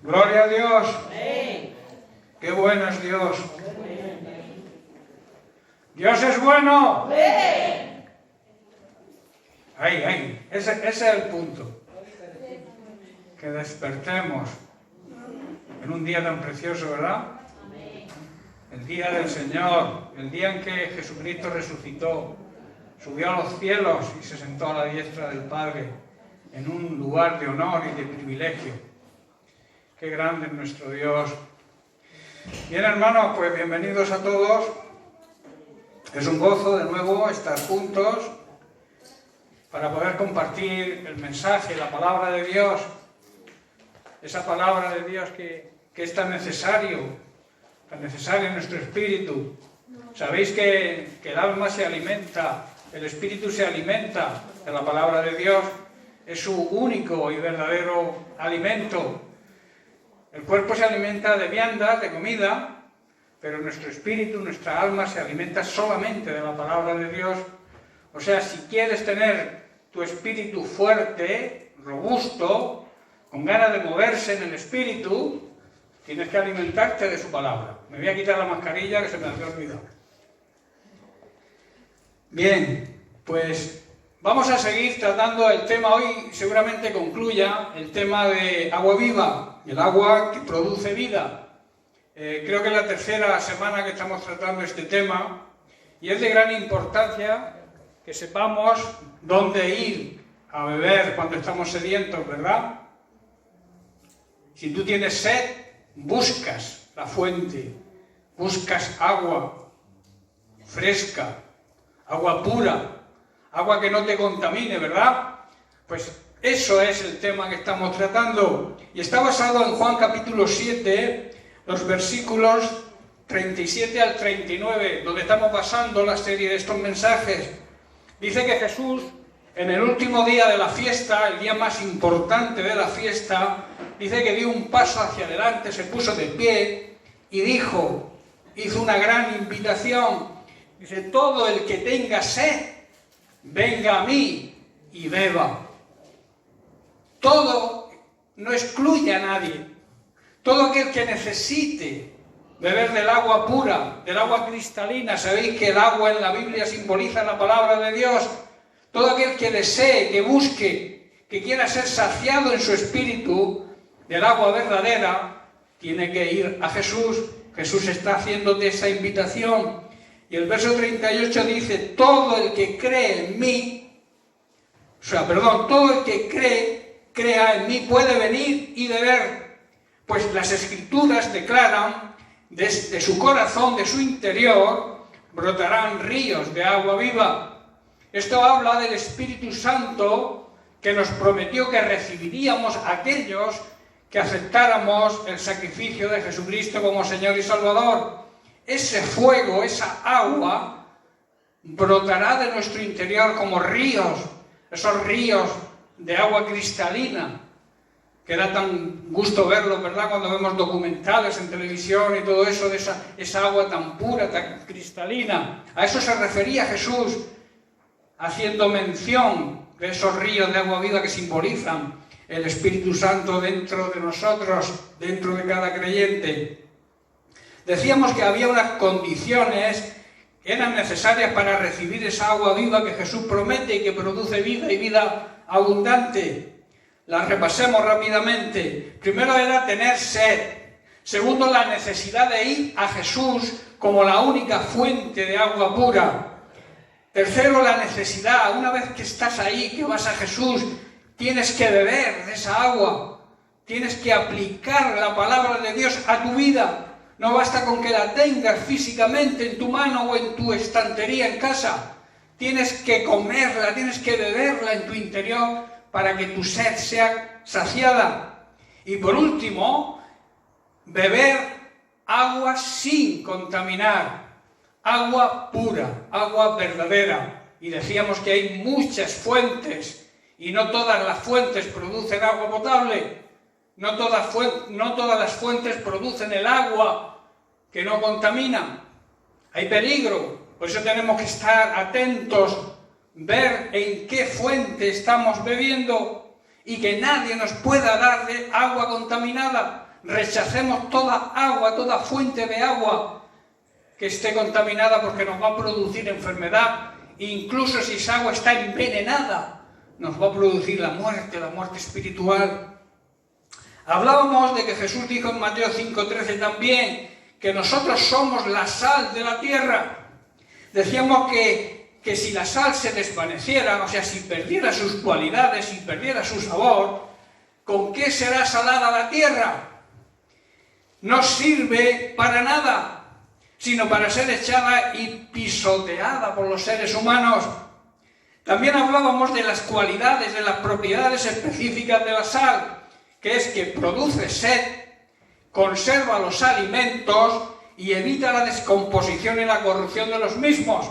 Gloria a Dios. Amén. Qué bueno es Dios. Dios es bueno. Amén. Ahí. Ese es el punto. Que despertemos en un día tan precioso, ¿verdad? El día del Señor, el día en que Jesucristo resucitó, subió a los cielos y se sentó a la diestra del Padre en un lugar de honor y de privilegio. Qué grande es nuestro Dios. Bien, hermanos, pues bienvenidos a todos. Es un gozo de nuevo estar juntos para poder compartir el mensaje, la palabra de Dios. Esa palabra de Dios que es tan necesario en nuestro espíritu. Sabéis que el alma se alimenta, el espíritu se alimenta de la palabra de Dios. Es su único y verdadero alimento. El cuerpo se alimenta de viandas, de comida, pero nuestro espíritu, nuestra alma se alimenta solamente de la palabra de Dios. O sea, si quieres tener tu espíritu fuerte, robusto, con ganas de moverse en el espíritu, tienes que alimentarte de su palabra. Me voy a quitar la mascarilla que se me había olvidado. Bien, pues vamos a seguir tratando el tema. Hoy seguramente concluya el tema de agua viva, el agua que produce vida. Creo que es la tercera semana que estamos tratando este tema y es de gran importancia que sepamos dónde ir a beber cuando estamos sedientos, ¿verdad? Si tú tienes sed, buscas la fuente, buscas agua fresca, agua pura, agua que no te contamine, ¿verdad? Pues eso es el tema que estamos tratando. Y está basado en Juan capítulo 7, los versículos 37 al 39, donde estamos basando la serie de estos mensajes. Dice que Jesús, en el último día de la fiesta, el día más importante de la fiesta, dice que dio un paso hacia adelante, se puso de pie y hizo una gran invitación. Dice, todo el que tenga sed, venga a mí y beba. Todo, no excluye a nadie. Todo aquel que necesite beber del agua pura, del agua cristalina, sabéis que el agua en la Biblia simboliza la palabra de Dios. Todo aquel que desee, que busque, que quiera ser saciado en su espíritu del agua verdadera, tiene que ir a Jesús. Jesús está haciéndote esa invitación. Y el verso 38 dice, todo el que cree en mí, todo el que crea en mí puede venir y beber. Pues las Escrituras declaran, desde su corazón, de su interior, brotarán ríos de agua viva. Esto habla del Espíritu Santo que nos prometió que recibiríamos aquellos que aceptáramos el sacrificio de Jesucristo como Señor y Salvador. Ese fuego, esa agua, brotará de nuestro interior como ríos, esos ríos de agua cristalina, que da tan gusto verlo, ¿verdad?, cuando vemos documentales en televisión y todo eso, de esa agua tan pura, tan cristalina. A eso se refería Jesús, haciendo mención de esos ríos de agua viva que simbolizan el Espíritu Santo dentro de nosotros, dentro de cada creyente. Decíamos que había unas condiciones que eran necesarias para recibir esa agua viva que Jesús promete y que produce vida y vida abundante. Las repasemos rápidamente. Primero era tener sed. Segundo, la necesidad de ir a Jesús como la única fuente de agua pura. Tercero, la necesidad, una vez que estás ahí, que vas a Jesús, tienes que beber de esa agua. Tienes que aplicar la palabra de Dios a tu vida. No basta con que la tengas físicamente en tu mano o en tu estantería en casa. Tienes que comerla, tienes que beberla en tu interior para que tu sed sea saciada. Y por último, beber agua sin contaminar. Agua pura, agua verdadera. Y decíamos que hay muchas fuentes y no todas las fuentes producen agua potable. No todas las fuentes producen el agua que no contamina. Hay peligro, por eso tenemos que estar atentos, ver en qué fuente estamos bebiendo y que nadie nos pueda dar de agua contaminada. Rechacemos toda agua, toda fuente de agua que esté contaminada porque nos va a producir enfermedad. Incluso si esa agua está envenenada, nos va a producir la muerte espiritual. Hablábamos de que Jesús dijo en Mateo 5:13 también que nosotros somos la sal de la tierra. Decíamos que si la sal se desvaneciera, o sea, si perdiera sus cualidades, si perdiera su sabor, ¿con qué será salada la tierra? No sirve para nada, sino para ser echada y pisoteada por los seres humanos. También hablábamos de las cualidades, de las propiedades específicas de la sal, que es que produce sed, conserva los alimentos y evita la descomposición y la corrupción de los mismos.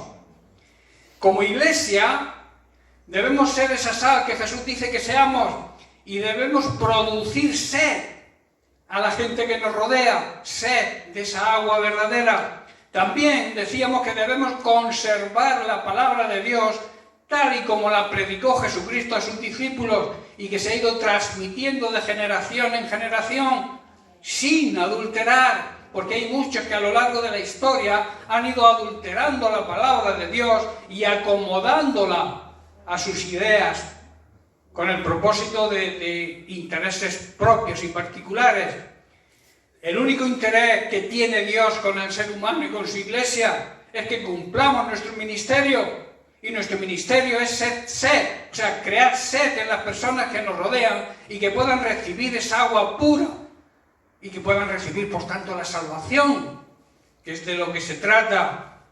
Como iglesia, debemos ser esa sal que Jesús dice que seamos y debemos producir sed a la gente que nos rodea, sed de esa agua verdadera. También decíamos que debemos conservar la palabra de Dios tal y como la predicó Jesucristo a sus discípulos y que se ha ido transmitiendo de generación en generación, sin adulterar, porque hay muchos que a lo largo de la historia han ido adulterando la palabra de Dios y acomodándola a sus ideas, con el propósito de intereses propios y particulares. El único interés que tiene Dios con el ser humano y con su iglesia es que cumplamos nuestro ministerio. Y nuestro ministerio es sed, o sea, crear sed en las personas que nos rodean y que puedan recibir esa agua pura y que puedan recibir, por tanto, la salvación, que es de lo que se trata.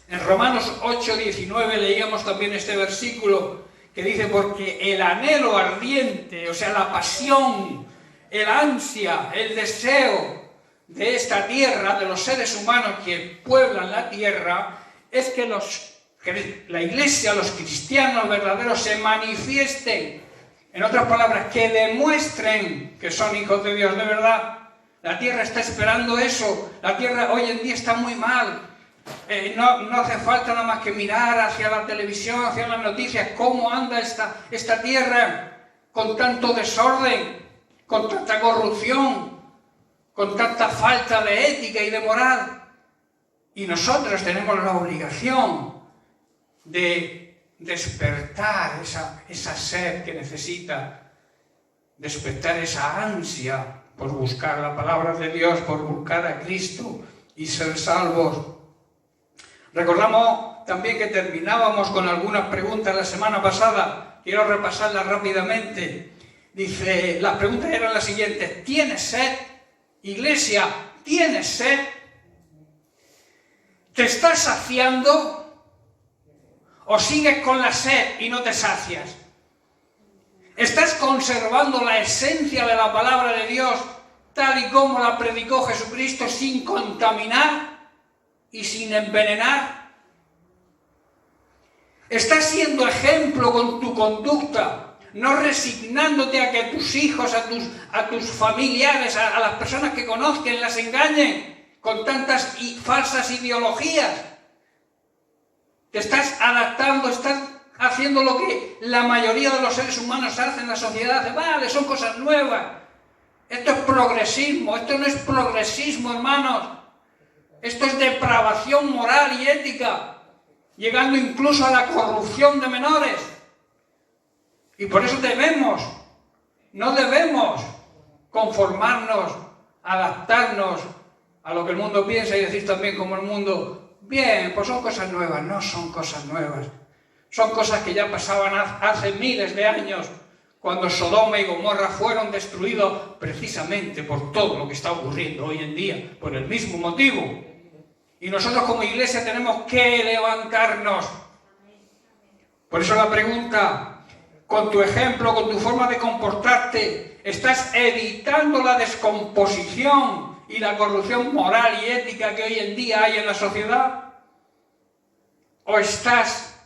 En Romanos 8:19 leíamos también este versículo que dice: porque el anhelo ardiente, o sea, la pasión, el ansia, el deseo de esta tierra, de los seres humanos que pueblan la tierra, es que la iglesia, los cristianos verdaderos se manifiesten. En otras palabras, que demuestren que son hijos de Dios de verdad. La tierra está esperando eso. La tierra hoy en día está muy mal. No hace falta nada más que mirar hacia la televisión, hacia las noticias, cómo anda esta tierra con tanto desorden, con tanta corrupción, con tanta falta de ética y de moral. Y nosotros tenemos la obligación de despertar esa sed que necesita, despertar esa ansia por buscar la palabra de Dios, por buscar a Cristo y ser salvos. Recordamos también que terminábamos con algunas preguntas la semana pasada, quiero repasarlas rápidamente. Dice, las preguntas eran las siguientes: ¿tienes sed? Iglesia, ¿tienes sed? ¿Te estás saciando? ¿O sigues con la sed y no te sacias? ¿Estás conservando la esencia de la palabra de Dios tal y como la predicó Jesucristo, sin contaminar y sin envenenar? ¿Estás siendo ejemplo con tu conducta, no resignándote a que tus hijos, a tus familiares, a las personas que conozcan, las engañen con tantas falsas ideologías? ¿Te estás adaptando? ¿Estás haciendo lo que la mayoría de los seres humanos hacen en la sociedad? Vale, son cosas nuevas. Esto es progresismo. Esto no es progresismo, hermanos. Esto es depravación moral y ética, llegando incluso a la corrupción de menores. Y por eso no debemos conformarnos, adaptarnos a lo que el mundo piensa y decir también como el mundo: bien, pues son cosas nuevas. No son cosas nuevas. Son cosas que ya pasaban hace miles de años, cuando Sodoma y Gomorra fueron destruidos precisamente por todo lo que está ocurriendo hoy en día, por el mismo motivo. Y nosotros como iglesia tenemos que levantarnos. Por eso la pregunta: con tu ejemplo, con tu forma de comportarte, ¿estás evitando la descomposición y la corrupción moral y ética que hoy en día hay en la sociedad? ¿O estás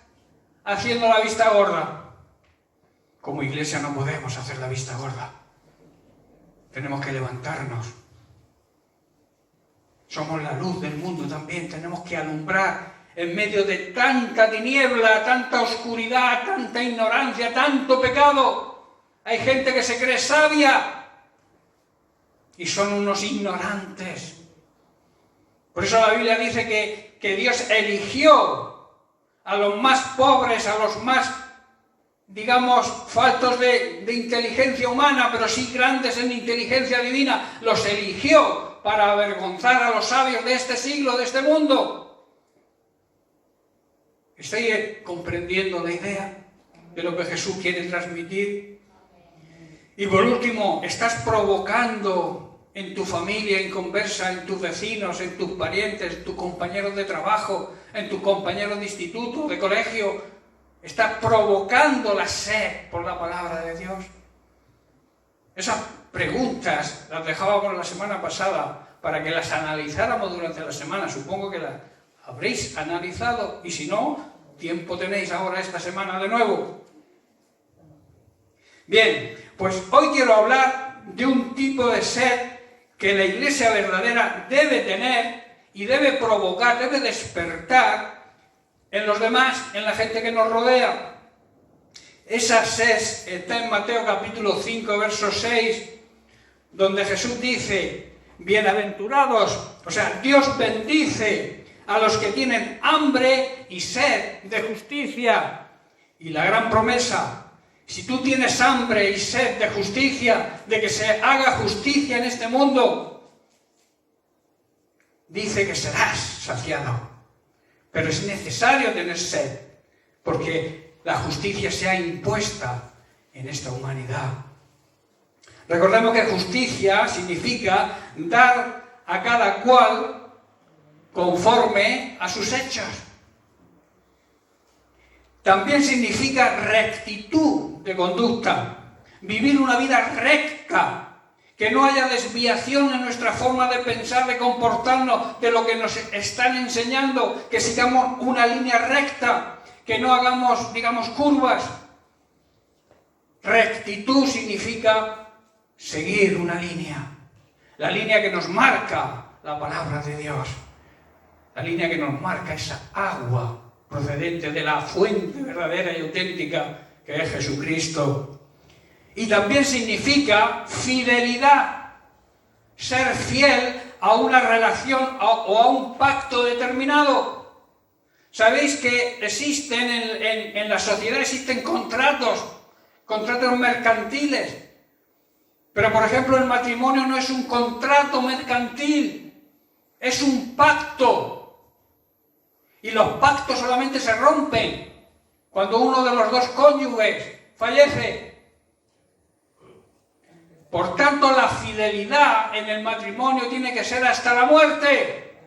haciendo la vista gorda? Como iglesia no podemos hacer la vista gorda. Tenemos que levantarnos. Somos la luz del mundo también. Tenemos que alumbrar en medio de tanta tiniebla, tanta oscuridad, tanta ignorancia, tanto pecado. Hay gente que se cree sabia y son unos ignorantes. Por eso la Biblia dice que Dios eligió a los más pobres, a los más, digamos, faltos de inteligencia humana, pero sí grandes en inteligencia divina, los eligió para avergonzar a los sabios de este siglo, de este mundo. ¿Estáis comprendiendo la idea de lo que Jesús quiere transmitir? Y por último, estás provocando en tu familia inconversa, en tus vecinos, en tus parientes, en tus compañeros de trabajo, en tus compañeros de instituto, de colegio, estás provocando la sed por la palabra de Dios. Esas preguntas las dejábamos la semana pasada para que las analizáramos durante la semana. Supongo que las habréis analizado y si no, tiempo tenéis ahora esta semana de nuevo. Bien, pues hoy quiero hablar de un tipo de sed que la iglesia verdadera debe tener y debe provocar, debe despertar en los demás, en la gente que nos rodea. Esa sed está en Mateo capítulo 5, verso 6, donde Jesús dice, bienaventurados, o sea, Dios bendice a los que tienen hambre y sed de justicia. Y la gran promesa, si tú tienes hambre y sed de justicia, de que se haga justicia en este mundo, dice que serás saciado. Pero es necesario tener sed, porque la justicia sea impuesta en esta humanidad. Recordemos que justicia significa dar a cada cual conforme a sus hechos. También significa rectitud de conducta, vivir una vida recta, que no haya desviación en nuestra forma de pensar, de comportarnos, de lo que nos están enseñando, que sigamos una línea recta, que no hagamos, digamos, curvas. Rectitud significa seguir una línea, la línea que nos marca la palabra de Dios, la línea que nos marca esa agua procedente de la fuente verdadera y auténtica que es Jesucristo. Y también significa fidelidad, ser fiel a una relación o a un pacto determinado. Sabéis que existen en la sociedad existen contratos mercantiles, pero por ejemplo el matrimonio no es un contrato mercantil, es un pacto. Y los pactos solamente se rompen cuando uno de los dos cónyuges fallece. Por tanto, la fidelidad en el matrimonio tiene que ser hasta la muerte.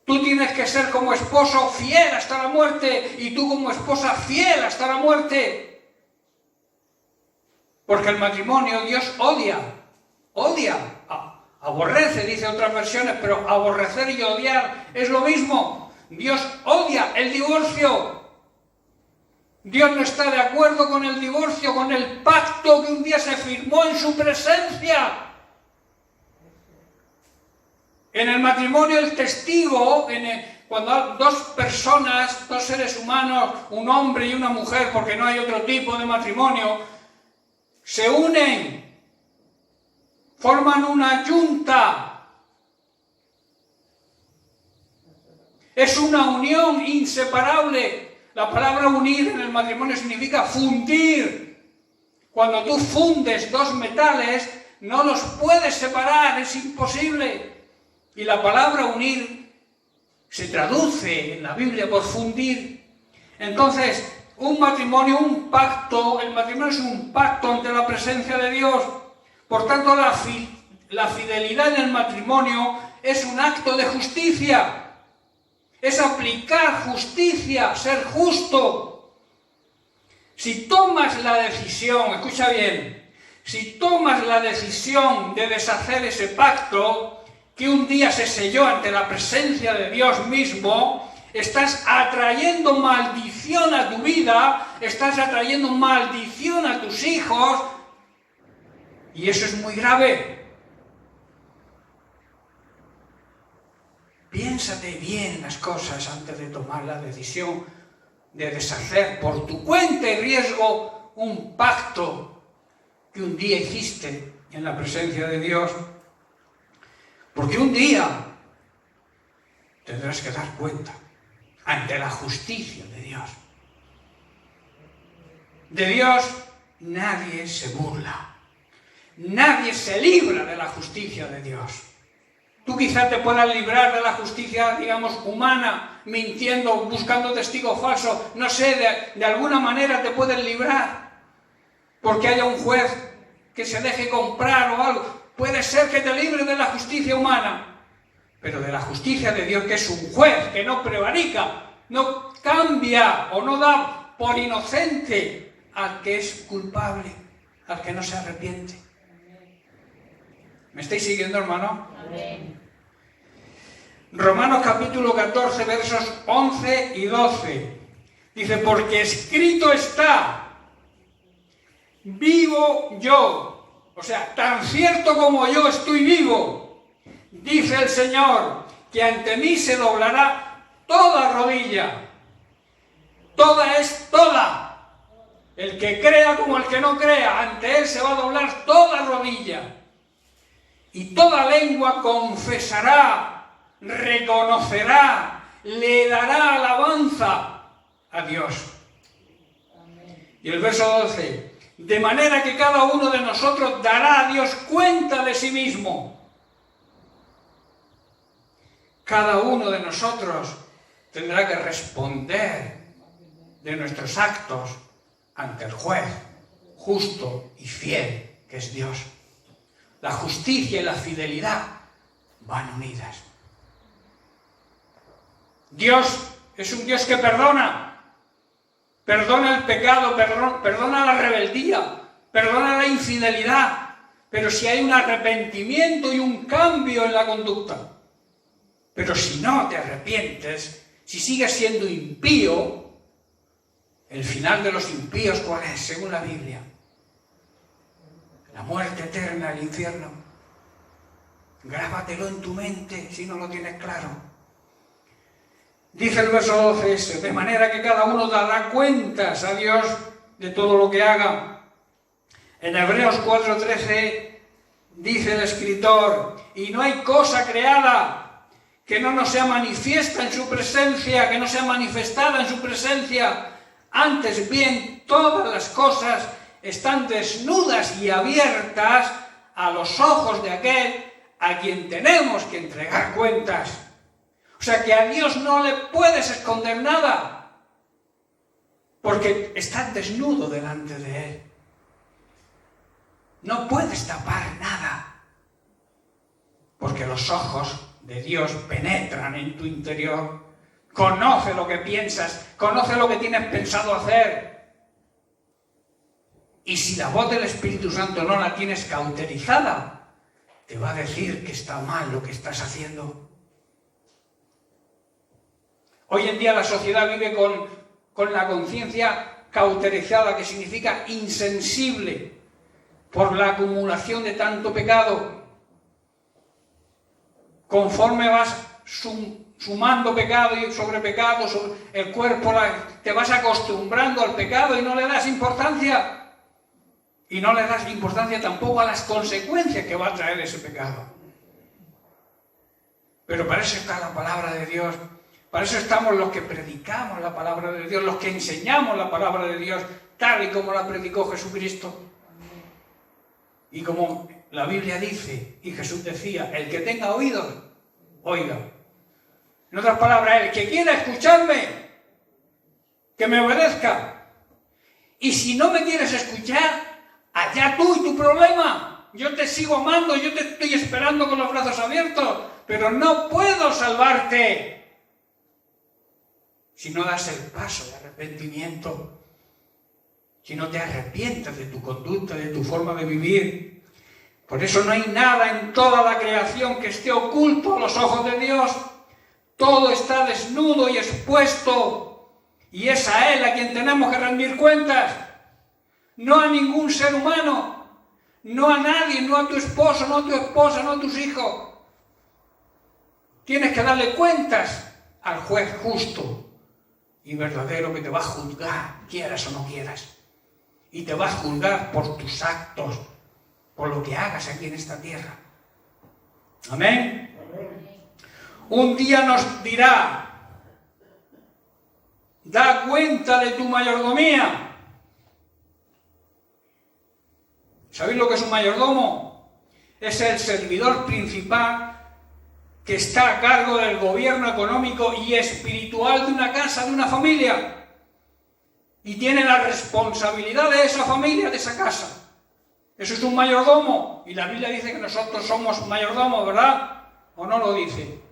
Tú tienes que ser como esposo fiel hasta la muerte y tú como esposa fiel hasta la muerte. Porque el matrimonio Dios odia, aborrece, dice otras versiones, pero aborrecer y odiar es lo mismo. Dios odia el divorcio. Dios no está de acuerdo con el divorcio, con el pacto que un día se firmó en su presencia. En el matrimonio el testigo, cuando dos personas, dos seres humanos, un hombre y una mujer, porque no hay otro tipo de matrimonio, se unen, forman una yunta. Es una unión inseparable. La palabra unir en el matrimonio significa fundir. Cuando tú fundes dos metales, no los puedes separar, es imposible. Y la palabra unir se traduce en la Biblia por fundir. Entonces, un matrimonio, un pacto, el matrimonio es un pacto ante la presencia de Dios. Por tanto, la fidelidad en el matrimonio es un acto de justicia. Es aplicar justicia, ser justo. Si tomas la decisión, escucha bien, si tomas la decisión de deshacer ese pacto que un día se selló ante la presencia de Dios mismo, estás atrayendo maldición a tu vida, estás atrayendo maldición a tus hijos, y eso es muy grave. Piénsate bien las cosas antes de tomar la decisión de deshacer por tu cuenta y riesgo un pacto que un día hiciste en la presencia de Dios, porque un día tendrás que dar cuenta ante la justicia de Dios. De Dios nadie se burla, nadie se libra de la justicia de Dios. Tú quizás te puedas librar de la justicia, digamos, humana, mintiendo, buscando testigos falsos, no sé, de alguna manera te puedes librar, porque haya un juez que se deje comprar o algo. Puede ser que te libres de la justicia humana, pero de la justicia de Dios, que es un juez que no prevarica, no cambia o no da por inocente al que es culpable, al que no se arrepiente. ¿Me estáis siguiendo, hermano? Amén. Romanos capítulo 14, versos 11 y 12. Dice, porque escrito está, vivo yo. O sea, tan cierto como yo estoy vivo, dice el Señor, que ante mí se doblará toda rodilla. Toda es toda. El que crea como el que no crea, ante él se va a doblar toda rodilla. Y toda lengua confesará, reconocerá, le dará alabanza a Dios. Y el verso 12, de manera que cada uno de nosotros dará a Dios cuenta de sí mismo. Cada uno de nosotros tendrá que responder de nuestros actos ante el juez justo y fiel, que es Dios. La justicia y la fidelidad van unidas. Dios es un Dios que perdona. Perdona el pecado, perdona la rebeldía, perdona la infidelidad. Pero si hay un arrepentimiento y un cambio en la conducta. Pero si no te arrepientes, si sigues siendo impío, el final de los impíos, ¿cuál es? Según la Biblia. La muerte eterna, el infierno. Grábatelo en tu mente si no lo tienes claro. Dice el verso 12 eso, de manera que cada uno dará cuentas a Dios de todo lo que haga. En Hebreos 4:13 dice el escritor, y no hay cosa creada que no nos sea manifiesta en su presencia, que no sea manifestada en su presencia. Antes bien, todas las cosas están desnudas y abiertas a los ojos de aquel a quien tenemos que entregar cuentas. O sea que a Dios no le puedes esconder nada, porque estás desnudo delante de Él. No puedes tapar nada, porque los ojos de Dios penetran en tu interior, conoce lo que piensas, conoce lo que tienes pensado hacer. Y si la voz del Espíritu Santo no la tienes cauterizada, te va a decir que está mal lo que estás haciendo. Hoy en día la sociedad vive con la conciencia cauterizada, que significa insensible por la acumulación de tanto pecado. Conforme vas sumando pecado y sobre pecado, el cuerpo, te vas acostumbrando al pecado y no le das importancia. Y no le das importancia tampoco a las consecuencias que va a traer ese pecado. Pero para eso está la palabra de Dios. Para eso estamos los que predicamos la palabra de Dios, los que enseñamos la palabra de Dios, tal y como la predicó Jesucristo. Y como la Biblia dice, y Jesús decía, el que tenga oídos, oiga. En otras palabras, el que quiera escucharme, que me obedezca. Y si no me quieres escuchar, allá tú y tu problema. Yo te sigo amando, yo te estoy esperando con los brazos abiertos, pero no puedo salvarte si no das el paso de arrepentimiento, si no te arrepientes de tu conducta, de tu forma de vivir. Por eso no hay nada en toda la creación que esté oculto a los ojos de Dios. Todo está desnudo y expuesto, y es a Él a quien tenemos que rendir cuentas. No a ningún ser humano, no a nadie, no a tu esposo, no a tu esposa, no a tus hijos. Tienes que darle cuentas al juez justo y verdadero que te va a juzgar, quieras o no quieras. Y te va a juzgar por tus actos. por lo que hagas aquí en esta tierra. Amén. Un día nos dirá, da cuenta de tu mayordomía. ¿Sabéis lo que es un mayordomo? Es el servidor principal que está a cargo del gobierno económico y espiritual de una casa, de una familia. Y tiene la responsabilidad de esa familia, de esa casa. Eso es un mayordomo. Y la Biblia dice que nosotros somos mayordomos, ¿verdad? ¿O no lo dice?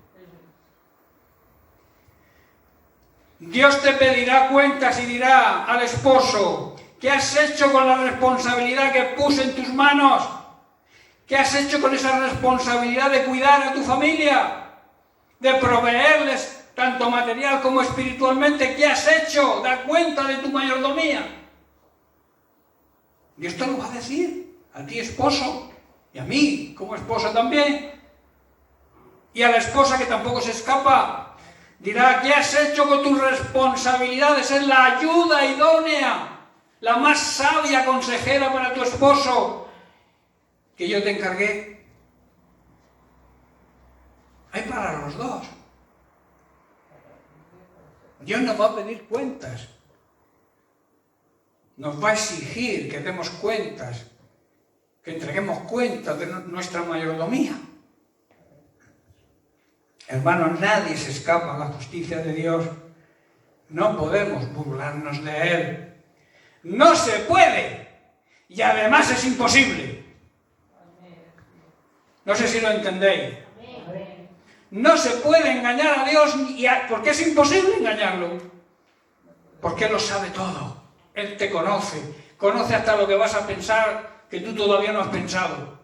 Dios te pedirá cuentas y dirá al esposo, ¿qué has hecho con la responsabilidad que puse en tus manos? ¿Qué has hecho con esa responsabilidad de cuidar a tu familia? De proveerles tanto material como espiritualmente. ¿Qué has hecho? Da cuenta de tu mayordomía. Dios te lo va a decir, a ti esposo, y a mí como esposa también, y a la esposa que tampoco se escapa. Dirá, ¿qué has hecho con tus responsabilidades? Es la ayuda idónea, la más sabia consejera para tu esposo que yo te encargué. Hay para los dos. Dios nos va a pedir cuentas. Nos va a exigir que demos cuentas, que entreguemos cuentas de nuestra mayordomía. Hermanos, nadie se escapa a la justicia de Dios. No podemos burlarnos de Él. No se puede. Y además es imposible. No sé si lo entendéis. No se puede engañar a Dios porque es imposible engañarlo. Porque Él lo sabe todo. Él te conoce. Conoce hasta lo que vas a pensar que tú todavía no has pensado.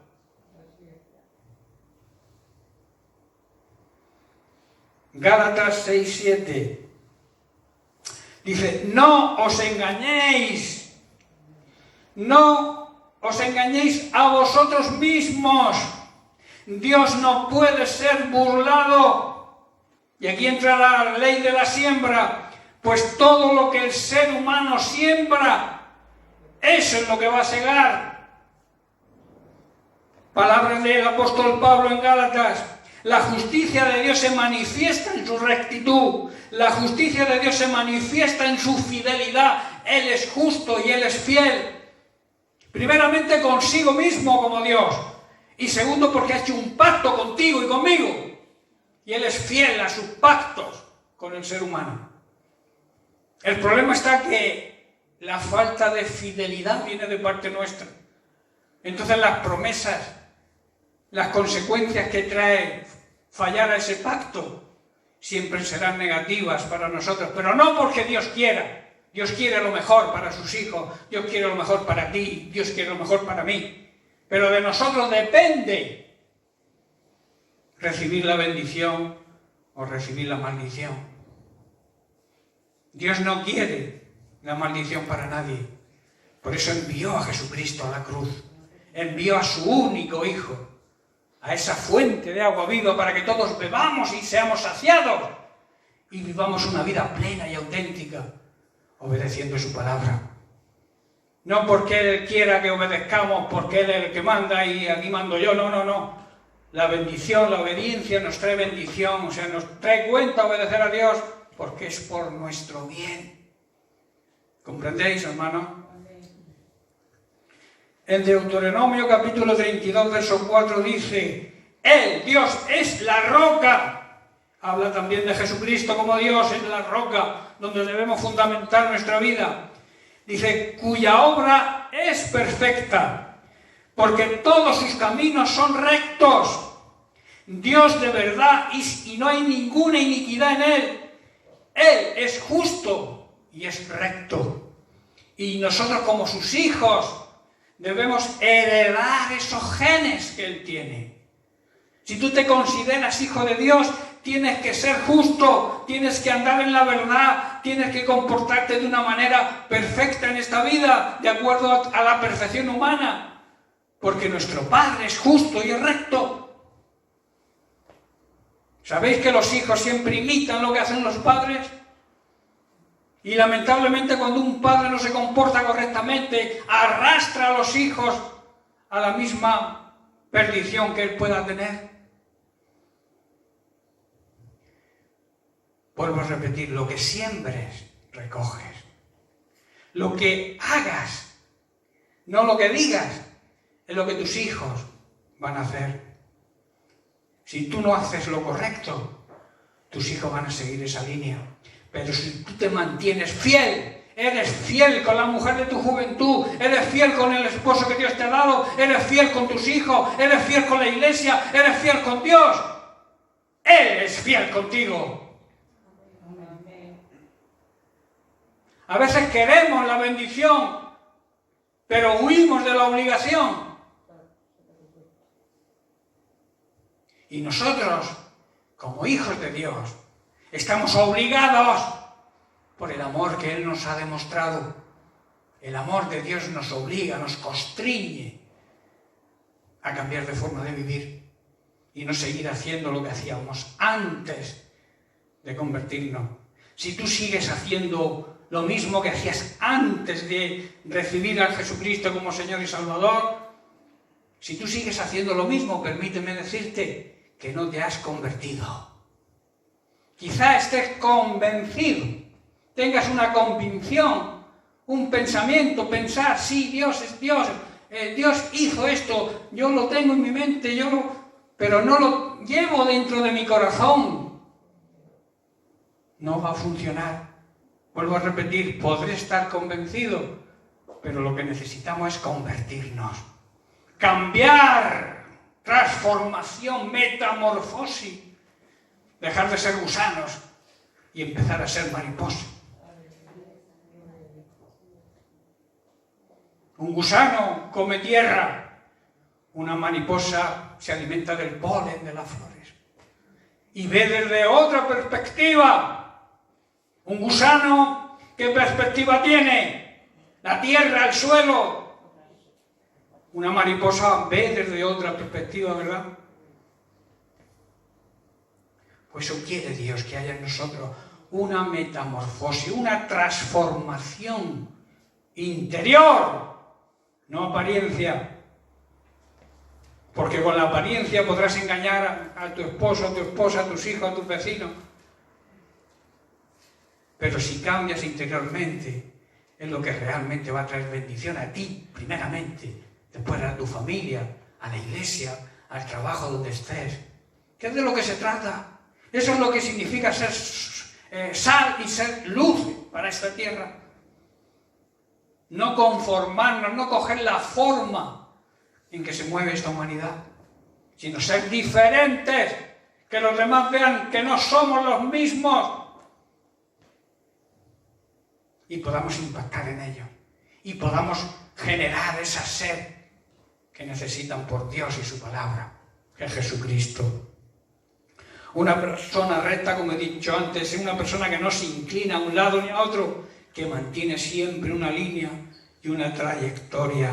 Gálatas 6:7 dice, no os engañéis a vosotros mismos, Dios no puede ser burlado. Y aquí entra la ley de la siembra, pues todo lo que el ser humano siembra, eso es lo que va a segar. Palabras del apóstol Pablo en Gálatas. La justicia de Dios se manifiesta en su rectitud. La justicia de Dios se manifiesta en su fidelidad. Él es justo y Él es fiel. Primeramente consigo mismo como Dios. Y segundo porque ha hecho un pacto contigo y conmigo. Y Él es fiel a sus pactos con el ser humano. El problema está que la falta de fidelidad viene de parte nuestra. Entonces las promesas, las consecuencias que trae fallar a ese pacto siempre serán negativas para nosotros, pero no porque Dios quiera. Dios quiere lo mejor para sus hijos, Dios quiere lo mejor para ti, Dios quiere lo mejor para mí. Pero de nosotros depende recibir la bendición o recibir la maldición. Dios no quiere la maldición para nadie. Por eso envió a Jesucristo a la cruz. Envió a su único Hijo a esa fuente de agua viva para que todos bebamos y seamos saciados y vivamos una vida plena y auténtica, obedeciendo su palabra. No porque Él quiera que obedezcamos, porque Él es el que manda y aquí mando yo, no. La bendición, la obediencia nos trae bendición, o sea, nos trae cuenta obedecer a Dios porque es por nuestro bien. ¿Comprendéis, hermano? En Deuteronomio capítulo 32, verso 4 dice, Él, Dios, es la roca. Habla también de Jesucristo como Dios, es la roca donde debemos fundamentar nuestra vida. Dice, cuya obra es perfecta, porque todos sus caminos son rectos. Dios de verdad y no hay ninguna iniquidad en Él. Él es justo y es recto. Y nosotros como sus hijos debemos heredar esos genes que Él tiene. Si tú te consideras hijo de Dios, tienes que ser justo, tienes que andar en la verdad, tienes que comportarte de una manera perfecta en esta vida, de acuerdo a la perfección humana, porque nuestro Padre es justo y es recto. ¿Sabéis que los hijos siempre imitan lo que hacen los padres? Y lamentablemente cuando un padre no se comporta correctamente, arrastra a los hijos a la misma perdición que él pueda tener? Vuelvo a repetir, lo que siembres, recoges. Lo que hagas, no lo que digas, es lo que tus hijos van a hacer. Si tú no haces lo correcto, tus hijos van a seguir esa línea. Pero si tú te mantienes fiel, eres fiel con la mujer de tu juventud, eres fiel con el esposo que Dios te ha dado, eres fiel con tus hijos, eres fiel con la iglesia, eres fiel con Dios, Él es fiel contigo. A veces queremos la bendición, pero huimos de la obligación. Y nosotros, como hijos de Dios, estamos obligados por el amor que Él nos ha demostrado. El amor de Dios nos obliga, nos constriñe a cambiar de forma de vivir y no seguir haciendo lo que hacíamos antes de convertirnos. Si tú sigues haciendo lo mismo que hacías antes de recibir a Jesucristo como Señor y Salvador, si tú sigues haciendo lo mismo, permíteme decirte que no te has convertido. Quizá estés convencido, tengas una convicción, un pensamiento, pensar, sí, Dios es Dios, Dios hizo esto, yo lo tengo en mi mente, pero no lo llevo dentro de mi corazón. No va a funcionar. Vuelvo a repetir, podré estar convencido, pero lo que necesitamos es convertirnos. Cambiar, transformación, metamorfosis. Dejar de ser gusanos y empezar a ser mariposas. Un gusano come tierra, una mariposa se alimenta del polen de las flores y ve desde otra perspectiva. Un gusano, ¿qué perspectiva tiene? La tierra, el suelo. Una mariposa ve desde otra perspectiva, ¿verdad? Pues eso quiere Dios, que haya en nosotros una metamorfosis, una transformación interior, no apariencia. Porque con la apariencia podrás engañar a tu esposo, a tu esposa, a tus hijos, a tus vecinos. Pero si cambias interiormente, es lo que realmente va a traer bendición a ti, primeramente, después a tu familia, a la iglesia, al trabajo donde estés. ¿Qué es de lo que se trata? Eso es lo que significa ser sal y ser luz para esta tierra. No conformarnos, no coger la forma en que se mueve esta humanidad, sino ser diferentes, que los demás vean que no somos los mismos y podamos impactar en ellos y podamos generar esa sed que necesitan por Dios y su palabra, que es Jesucristo. Una persona recta, como he dicho antes, es una persona que no se inclina a un lado ni a otro, que mantiene siempre una línea y una trayectoria.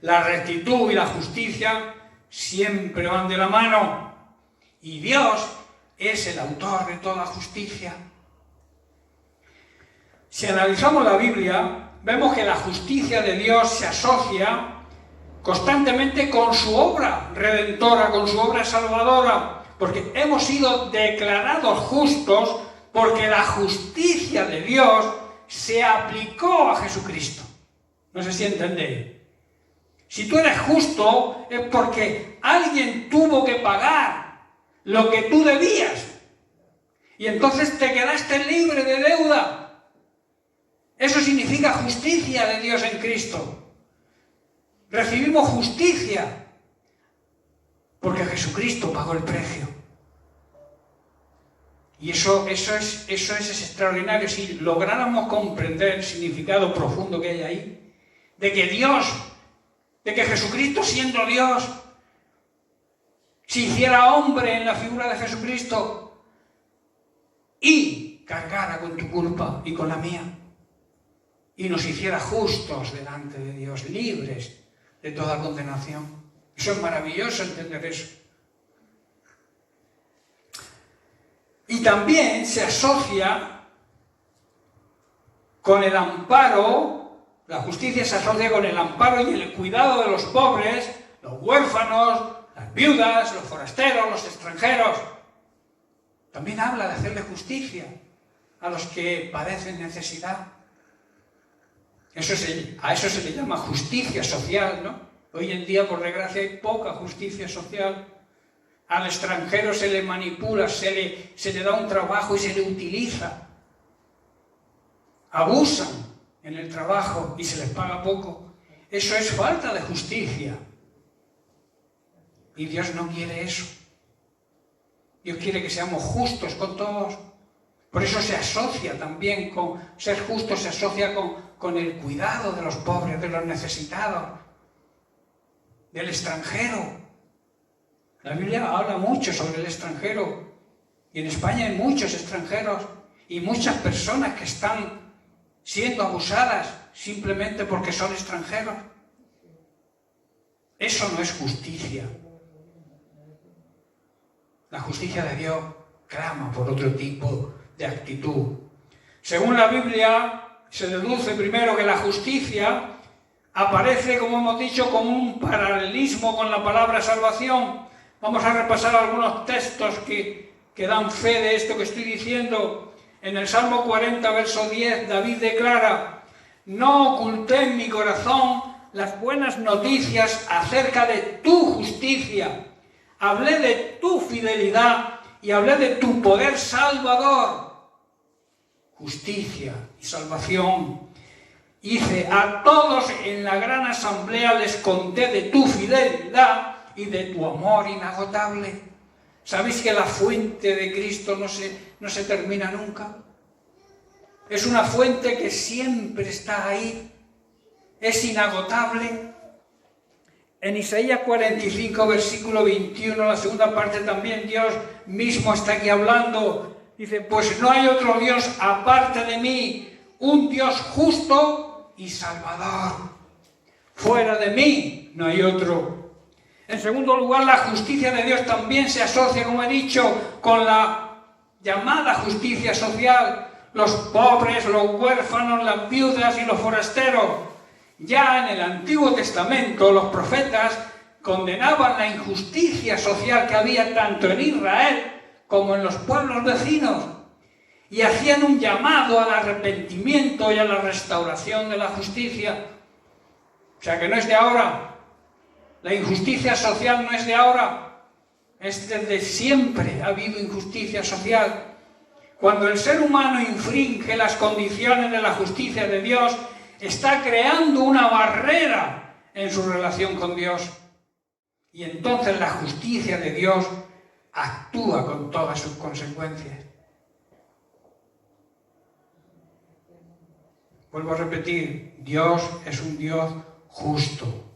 La rectitud y la justicia siempre van de la mano, y Dios es el autor de toda justicia. Si analizamos la Biblia, vemos que la justicia de Dios se asocia constantemente con su obra redentora, con su obra salvadora, porque hemos sido declarados justos porque la justicia de Dios se aplicó a Jesucristo. No sé si entendéis. Si tú eres justo es porque alguien tuvo que pagar lo que tú debías y entonces te quedaste libre de deuda. Eso significa justicia de Dios en Cristo. Recibimos justicia porque Jesucristo pagó el precio. Y eso es extraordinario. Si lográramos comprender el significado profundo que hay ahí, de que Dios, de que Jesucristo siendo Dios, se hiciera hombre en la figura de Jesucristo y cargara con tu culpa y con la mía, y nos hiciera justos delante de Dios, libres de toda condenación. Eso es maravilloso entender eso. Y también se asocia con el amparo, La justicia se asocia con el amparo y el cuidado de los pobres, los huérfanos, las viudas, los forasteros, los extranjeros. También habla de hacerle justicia a los que padecen necesidad. A eso se le llama justicia social, ¿no? Hoy en día, por desgracia, hay poca justicia social. Al extranjero se le manipula, se le da un trabajo y se le utiliza. Abusan en el trabajo y se les paga poco. Eso es falta de justicia. Y Dios no quiere eso. Dios quiere que seamos justos con todos. Por eso se asocia también con ser justo, se asocia con el cuidado de los pobres, de los necesitados, del extranjero. La Biblia habla mucho sobre el extranjero. Y en España hay muchos extranjeros y muchas personas que están siendo abusadas simplemente porque son extranjeros. Eso no es justicia. La justicia de Dios clama por otro tipo de actitud. Según la Biblia, se deduce primero que la justicia aparece, como hemos dicho, como un paralelismo con la palabra salvación. Vamos a repasar algunos textos que dan fe de esto que estoy diciendo. En el Salmo 40, verso 10, David declara: no oculté en mi corazón las buenas noticias acerca de tu justicia. Hablé de tu fidelidad y hablé de tu poder salvador. Justicia y salvación. Hice a todos en la gran asamblea, les conté de tu fidelidad y de tu amor inagotable. ¿Sabéis que la fuente de Cristo no se termina nunca? Es una fuente que siempre está ahí. Es inagotable. En Isaías 45, versículo 21, la segunda parte también, Dios mismo está aquí hablando. Dice: pues no hay otro Dios aparte de mí, un Dios justo y salvador. Fuera de mí no hay otro. En segundo lugar, la justicia de Dios también se asocia, como he dicho, con la llamada justicia social. Los pobres, los huérfanos, las viudas y los forasteros. Ya en el Antiguo Testamento los profetas condenaban la injusticia social que había tanto en Israel como en los pueblos vecinos y hacían un llamado al arrepentimiento y a la restauración de la justicia. O sea que no es de ahora. La injusticia social no es de ahora. Es desde siempre ha habido injusticia social. Cuando el ser humano infringe las condiciones de la justicia de Dios, está creando una barrera en su relación con Dios. Y entonces la justicia de Dios actúa con todas sus consecuencias. Vuelvo a repetir, Dios es un Dios justo.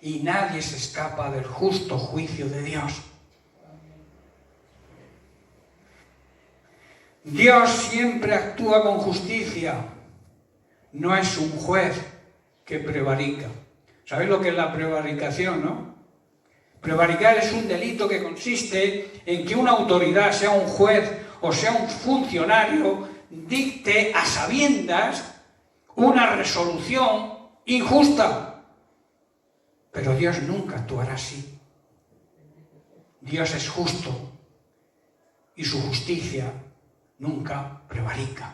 Y nadie se escapa del justo juicio de Dios. Dios siempre actúa con justicia. No es un juez que prevarica. ¿Sabéis lo que es la prevaricación, no? Prevaricar es un delito que consiste en que una autoridad, sea un juez o sea un funcionario, dicte a sabiendas una resolución injusta. Pero Dios nunca actuará así. Dios es justo y su justicia nunca prevarica,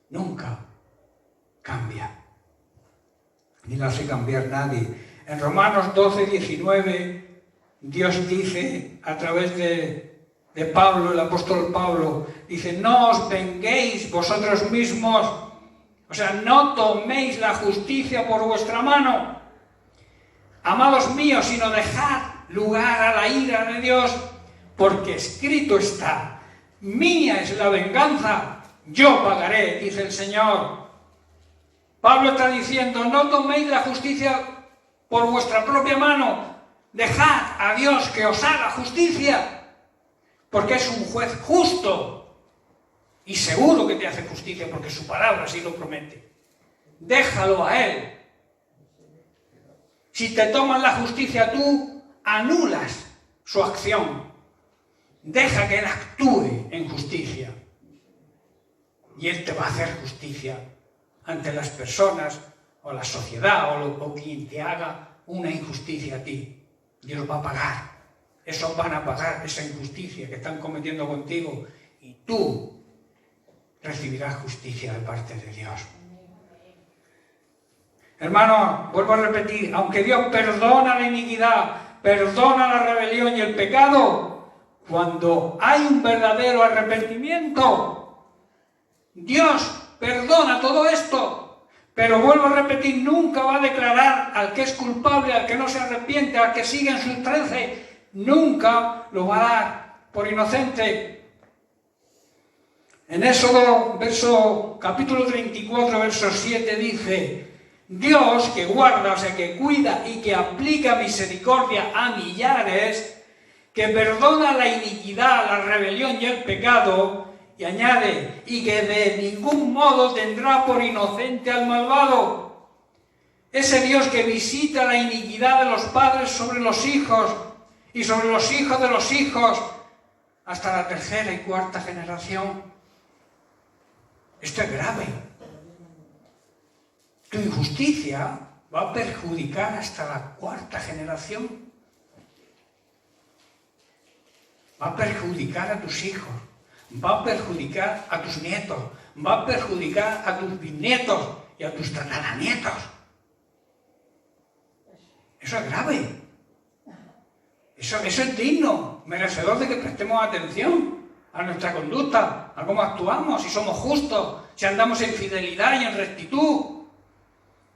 nunca cambia, ni la hace cambiar nadie. En Romanos 12, 19, Dios dice a través de Pablo, el apóstol Pablo, dice: no os venguéis vosotros mismos, o sea, no toméis la justicia por vuestra mano, amados míos, sino dejad lugar a la ira de Dios, porque escrito está: mía es la venganza, yo pagaré, dice el Señor. Pablo está diciendo: no toméis la justicia por vuestra propia mano, dejad a Dios que os haga justicia, porque es un juez justo y seguro que te hace justicia, porque su palabra así lo promete. Déjalo a Él. Si te toman la justicia tú, anulas su acción. Deja que Él actúe en justicia y Él te va a hacer justicia ante las personas o la sociedad, o quien te haga una injusticia a ti. Dios va a pagar. Esos van a pagar esa injusticia que están cometiendo contigo y tú recibirás justicia de parte de Dios. Hermano, vuelvo a repetir, aunque Dios perdona la iniquidad, perdona la rebelión y el pecado, cuando hay un verdadero arrepentimiento, Dios perdona todo esto. Pero vuelvo a repetir, nunca va a declarar al que es culpable, al que no se arrepiente, al que sigue en sus 13, nunca lo va a dar por inocente. En Éxodo, capítulo 34, verso 7 dice: Dios que guarda, o sea, que cuida y que aplica misericordia a millares, que perdona la iniquidad, la rebelión y el pecado, y añade, y que de ningún modo tendrá por inocente al malvado. Ese Dios que visita la iniquidad de los padres sobre los hijos, y sobre los hijos de los hijos, hasta la tercera y cuarta generación. Esto es grave. Tu injusticia va a perjudicar hasta la cuarta generación. Va a perjudicar a tus hijos, va a perjudicar a tus nietos, va a perjudicar a tus bisnietos y a tus tataranietos. Eso es grave. Eso es digno, merecedor de que prestemos atención a nuestra conducta, a cómo actuamos, si somos justos, si andamos en fidelidad y en rectitud.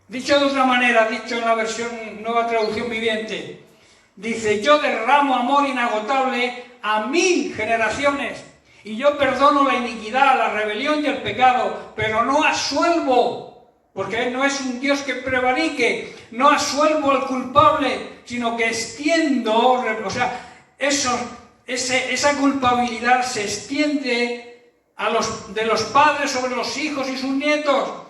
Dicho de otra manera, dicho en la versión Nueva Traducción Viviente, dice: yo derramo amor inagotable a 1000 generaciones, y yo perdono la iniquidad, la rebelión y el pecado, pero no asuelvo, porque Él no es un Dios que prevarique, no asuelvo al culpable, sino que extiendo, o sea, esa culpabilidad se extiende de los padres sobre los hijos y sus nietos.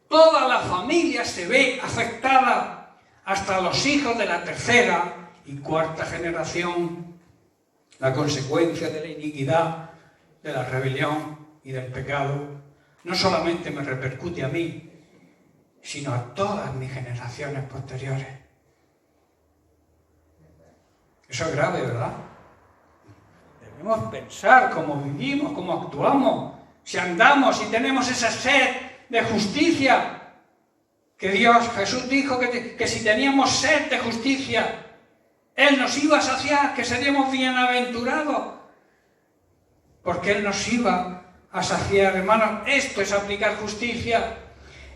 Toda la familia se ve afectada, hasta los hijos de la tercera y cuarta generación. La consecuencia de la iniquidad, de la rebelión y del pecado, no solamente me repercute a mí, sino a todas mis generaciones posteriores. Eso es grave, ¿verdad? Debemos pensar cómo vivimos, cómo actuamos, si andamos, si tenemos esa sed de justicia, que Jesús dijo que si teníamos sed de justicia, Él nos iba a saciar, que seríamos bienaventurados, porque Él nos iba a saciar. Hermanos, esto es aplicar justicia,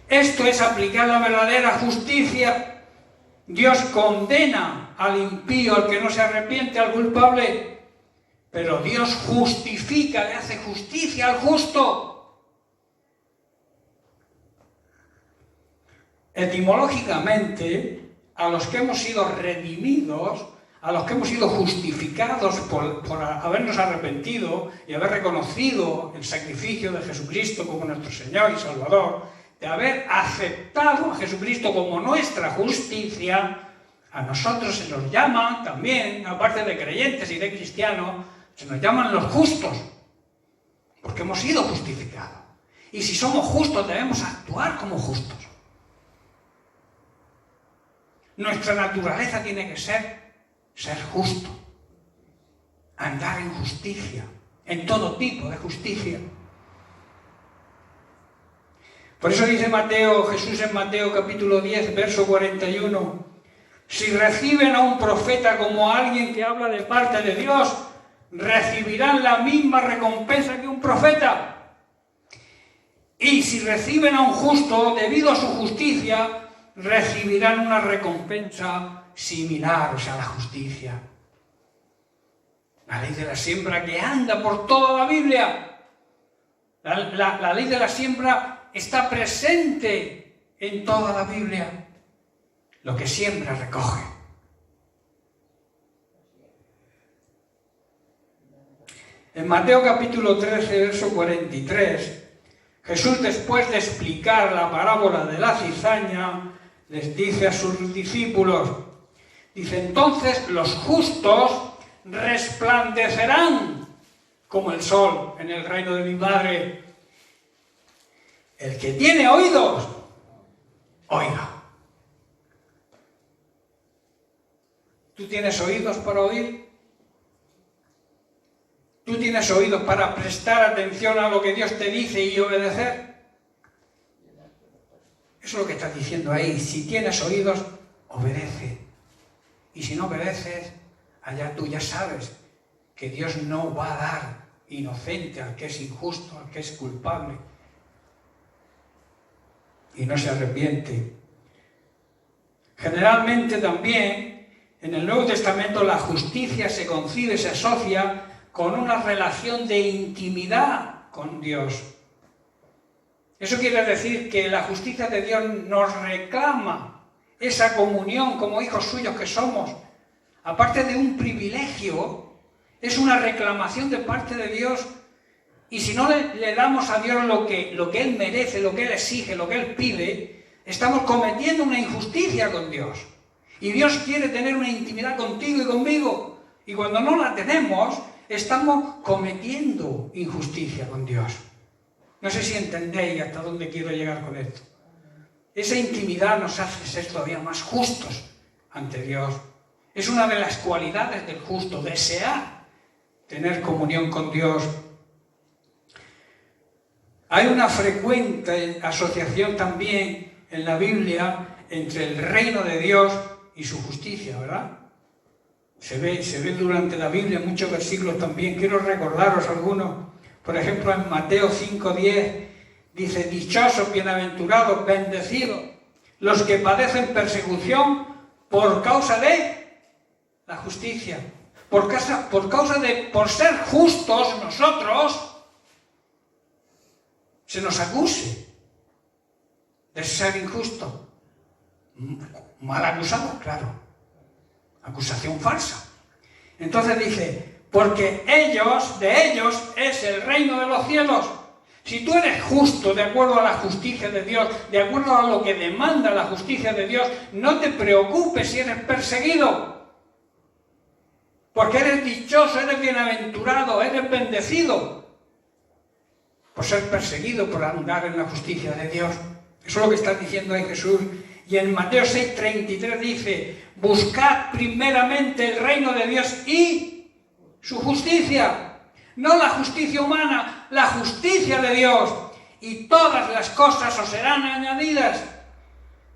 esto es aplicar la verdadera justicia. Dios condena al impío, al que no se arrepiente, al culpable, pero Dios justifica, le hace justicia al justo. Etimológicamente, a los que hemos sido redimidos, a los que hemos sido justificados por habernos arrepentido y haber reconocido el sacrificio de Jesucristo como nuestro Señor y Salvador, de haber aceptado a Jesucristo como nuestra justicia, a nosotros se nos llama también, aparte de creyentes y de cristianos, se nos llaman los justos, porque hemos sido justificados. Y si somos justos, debemos actuar como justos. Nuestra naturaleza tiene que ser justo, andar en justicia, en todo tipo de justicia. Por eso dice Jesús en Mateo capítulo 10, verso 41, si reciben a un profeta como alguien que habla de parte de Dios, recibirán la misma recompensa que un profeta. Y si reciben a un justo debido a su justicia, recibirán una recompensa similar, o sea, la justicia. La ley de la siembra que anda por toda la Biblia. La ley de la siembra está presente en toda la Biblia. Lo que siembra, recoge. En Mateo capítulo 13, verso 43, Jesús, después de explicar la parábola de la cizaña, les dice a sus discípulos, dice: entonces los justos resplandecerán como el sol en el reino de mi Padre. El que tiene oídos, oiga. ¿Tú tienes oídos para oír? ¿Tú tienes oídos para prestar atención a lo que Dios te dice y obedecer? Eso es lo que está diciendo ahí. Si tienes oídos, obedece. Y si no obedeces, allá tú ya sabes que Dios no va a dar inocente al que es injusto, al que es culpable. Y no se arrepiente. Generalmente también, en el Nuevo Testamento, la justicia se concibe, se asocia con una relación de intimidad con Dios. Eso quiere decir que la justicia de Dios nos reclama esa comunión como hijos suyos que somos. Aparte de un privilegio, es una reclamación de parte de Dios. Y si no le damos a Dios lo que Él merece, lo que Él exige, lo que Él pide, estamos cometiendo una injusticia con Dios. Y Dios quiere tener una intimidad contigo y conmigo. Y cuando no la tenemos, estamos cometiendo injusticia con Dios. No sé si entendéis hasta dónde quiero llegar con esto. Esa intimidad nos hace ser todavía más justos ante Dios. Es una de las cualidades del justo, desear tener comunión con Dios. Hay una frecuente asociación también en la Biblia entre el reino de Dios y su justicia, ¿verdad? Se ve durante la Biblia en muchos versículos también. Quiero recordaros algunos. Por ejemplo, en Mateo 5:10 dice: dichosos, bienaventurados, bendecidos, los que padecen persecución por causa de la justicia. Por ser justos nosotros, se nos acuse de ser injustos. Mal acusado, claro. Acusación falsa. Entonces dice, porque de ellos es el reino de los cielos. Si tú eres justo de acuerdo a la justicia de Dios, de acuerdo a lo que demanda la justicia de Dios, no te preocupes si eres perseguido. Porque eres dichoso, eres bienaventurado, eres bendecido por ser perseguido, por andar en la justicia de Dios. Eso es lo que está diciendo ahí Jesús. Y en Mateo 6:33 dice, buscad primeramente el reino de Dios y su justicia. No la justicia humana, la justicia de Dios. Y todas las cosas os serán añadidas.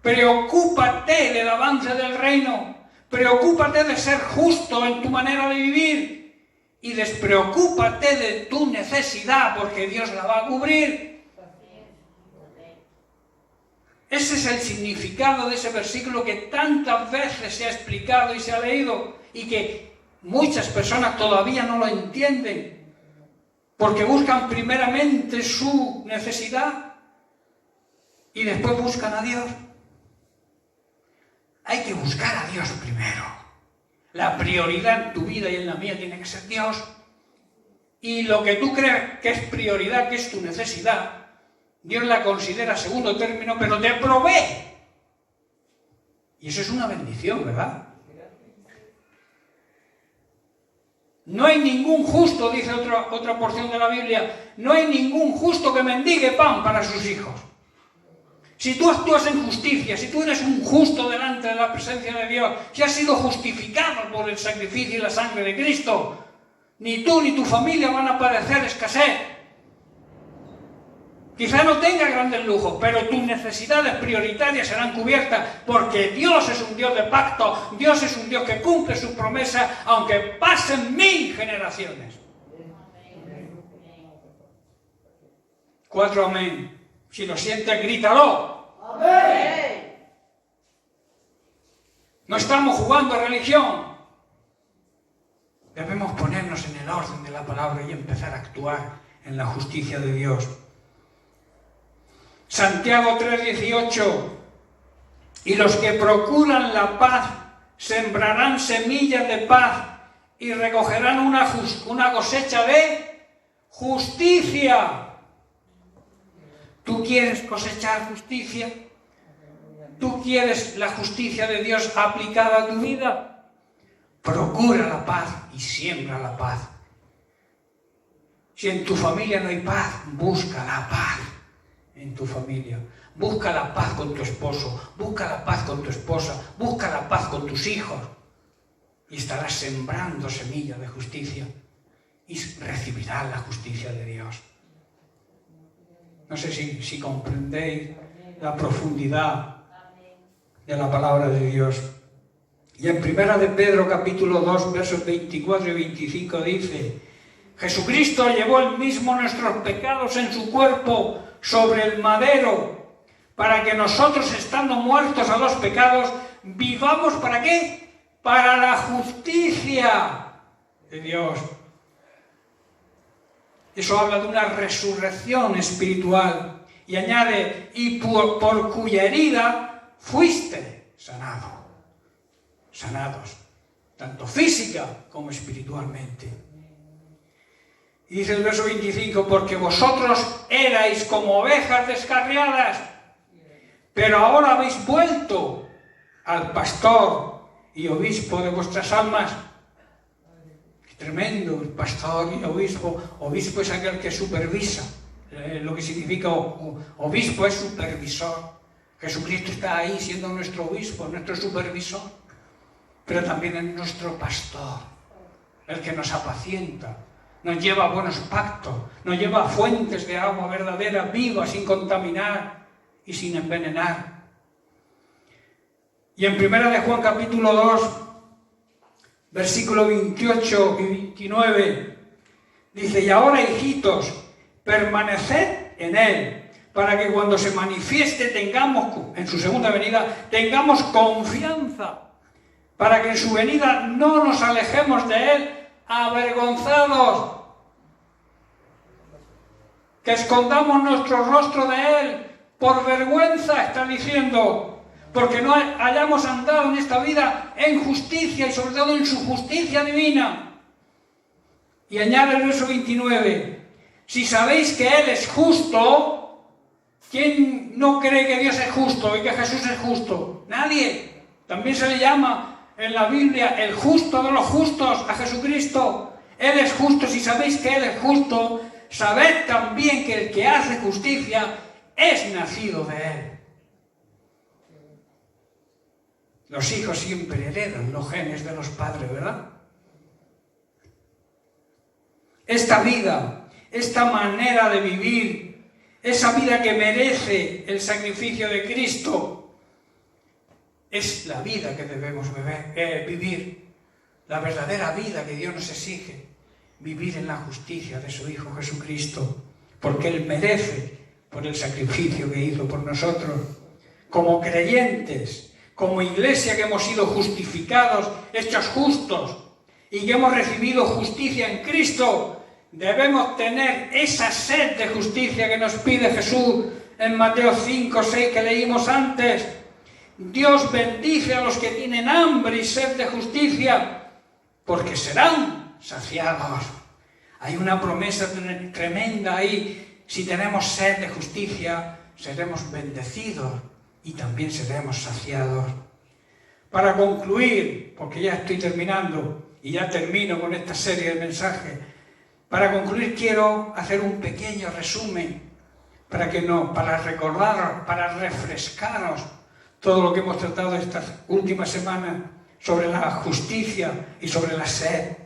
Preocúpate del avance del reino. Preocúpate de ser justo en tu manera de vivir. Y despreocúpate de tu necesidad, porque Dios la va a cubrir. Ese es el significado de ese versículo que tantas veces se ha explicado y se ha leído y que muchas personas todavía no lo entienden porque buscan primeramente su necesidad y después buscan a Dios. Hay que buscar a Dios primero. La prioridad en tu vida y en la mía tiene que ser Dios. Y lo que tú creas que es prioridad, que es tu necesidad, Dios la considera segundo término, pero te provee. Y eso es una bendición, ¿verdad? No hay ningún justo, dice otra porción de la Biblia, no hay ningún justo que mendigue pan para sus hijos. Si tú actúas en justicia, si tú eres un justo delante de la presencia de Dios, si has sido justificado por el sacrificio y la sangre de Cristo, ni tú ni tu familia van a padecer escasez. Quizá no tengas grandes lujos, pero tus necesidades prioritarias serán cubiertas porque Dios es un Dios de pacto, Dios es un Dios que cumple sus promesas aunque pasen 1000 generaciones. 4 amén. Si lo sientes, grítalo. Amén. No estamos jugando a religión. Debemos ponernos en el orden de la palabra y empezar a actuar en la justicia de Dios. Santiago 3:18, y los que procuran la paz sembrarán semillas de paz y recogerán una cosecha de justicia. ¿Tú quieres cosechar justicia? ¿Tú quieres la justicia de Dios aplicada a tu vida? Procura la paz y siembra la paz. Si en tu familia no hay paz, busca la paz en tu familia. Busca la paz con tu esposo, busca la paz con tu esposa, busca la paz con tus hijos. Y estarás sembrando semillas de justicia y recibirás la justicia de Dios. No sé si comprendéis la profundidad de la palabra de Dios. Y en 1 de Pedro capítulo 2, versos 24 y 25 dice: Jesucristo llevó él mismo nuestros pecados en su cuerpo sobre el madero, para que nosotros, estando muertos a los pecados, vivamos ¿para qué? Para la justicia de Dios. Eso habla de una resurrección espiritual. Y añade, y por cuya herida fuiste sanados, tanto física como espiritualmente. Y dice el verso 25, porque vosotros erais como ovejas descarriadas, pero ahora habéis vuelto al pastor y obispo de vuestras almas. Tremendo, el pastor y obispo. Obispo es aquel que supervisa. Lo que significa obispo es supervisor. Jesucristo está ahí siendo nuestro obispo, nuestro supervisor, pero también es nuestro pastor, el que nos apacienta, nos lleva a buenos pactos, nos lleva a fuentes de agua verdadera, viva, sin contaminar y sin envenenar. Y en 1 de Juan capítulo 2, versículo 28 y 29, dice: y ahora, hijitos, permaneced en Él, para que cuando se manifieste tengamos, en su segunda venida, tengamos confianza, para que en su venida no nos alejemos de Él avergonzados, que escondamos nuestro rostro de Él por vergüenza, está diciendo, porque no hayamos andado en esta vida en justicia y sobre todo en su justicia divina. Y añade el verso 29, si sabéis que Él es justo, ¿quién no cree que Dios es justo y que Jesús es justo? Nadie. También se le llama en la Biblia el justo de los justos a Jesucristo. Él es justo. Si sabéis que Él es justo, sabed también que el que hace justicia es nacido de Él. Los hijos siempre heredan los genes de los padres, ¿verdad? Esta vida, esta manera de vivir, esa vida que merece el sacrificio de Cristo, es la vida que debemos vivir, la verdadera vida que Dios nos exige, vivir en la justicia de su Hijo Jesucristo, porque Él merece por el sacrificio que hizo por nosotros. Como creyentes, como iglesia que hemos sido justificados, hechos justos, y que hemos recibido justicia en Cristo, debemos tener esa sed de justicia que nos pide Jesús en Mateo 5, 6 que leímos antes. Dios bendice a los que tienen hambre y sed de justicia, porque serán saciados. Hay una promesa tremenda ahí. Si tenemos sed de justicia, seremos bendecidos y también seremos saciados. Para concluir, porque ya estoy terminando y ya termino con esta serie de mensajes, para concluir quiero hacer un pequeño resumen para recordaros, para refrescaros todo lo que hemos tratado estas últimas semanas sobre la justicia y sobre la sed.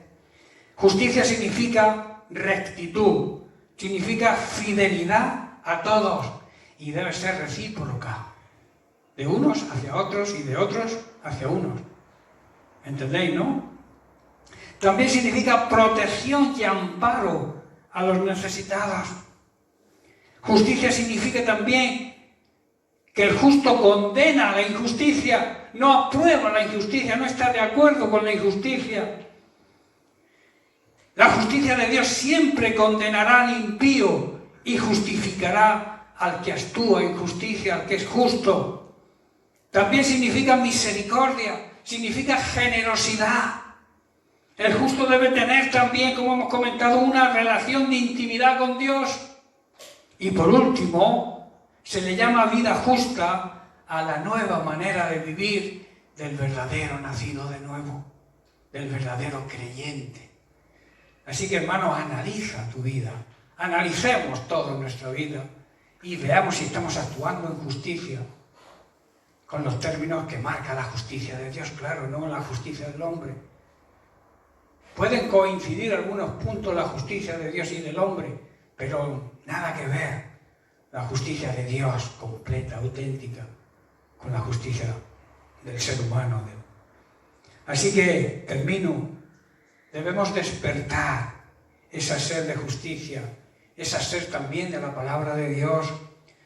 Justicia significa rectitud, significa fidelidad a todos y debe ser recíproca, de unos hacia otros y de otros hacia unos. ¿Entendéis, no? También significa protección y amparo a los necesitados. Justicia significa también que el justo condena la injusticia, no aprueba la injusticia, no está de acuerdo con la injusticia. La justicia de Dios siempre condenará al impío y justificará al que actúa en justicia, al que es justo. También significa misericordia, significa generosidad. El justo debe tener también, como hemos comentado, una relación de intimidad con Dios. Y por último, se le llama vida justa a la nueva manera de vivir del verdadero nacido de nuevo, del verdadero creyente. Así que, hermanos, analiza tu vida, analicemos toda nuestra vida y veamos si estamos actuando en justicia, con los términos que marca la justicia de Dios, claro, no la justicia del hombre. Pueden coincidir algunos puntos la justicia de Dios y del hombre, pero nada que ver la justicia de Dios completa, auténtica, con la justicia del ser humano. Así que, termino, debemos despertar esa sed de justicia, esa sed también de la palabra de Dios.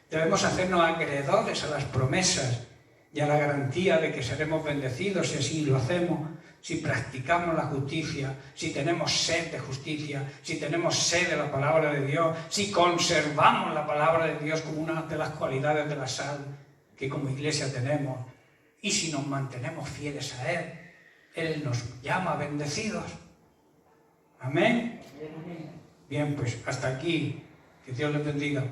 Debemos hacernos acreedores a las promesas y a la garantía de que seremos bendecidos si así lo hacemos, si practicamos la justicia, si tenemos sed de justicia, si tenemos sed de la palabra de Dios, si conservamos la palabra de Dios como una de las cualidades de la sal que como iglesia tenemos, y si nos mantenemos fieles a Él, Él nos llama bendecidos. Amén. Bien, pues hasta aquí. Que Dios les bendiga.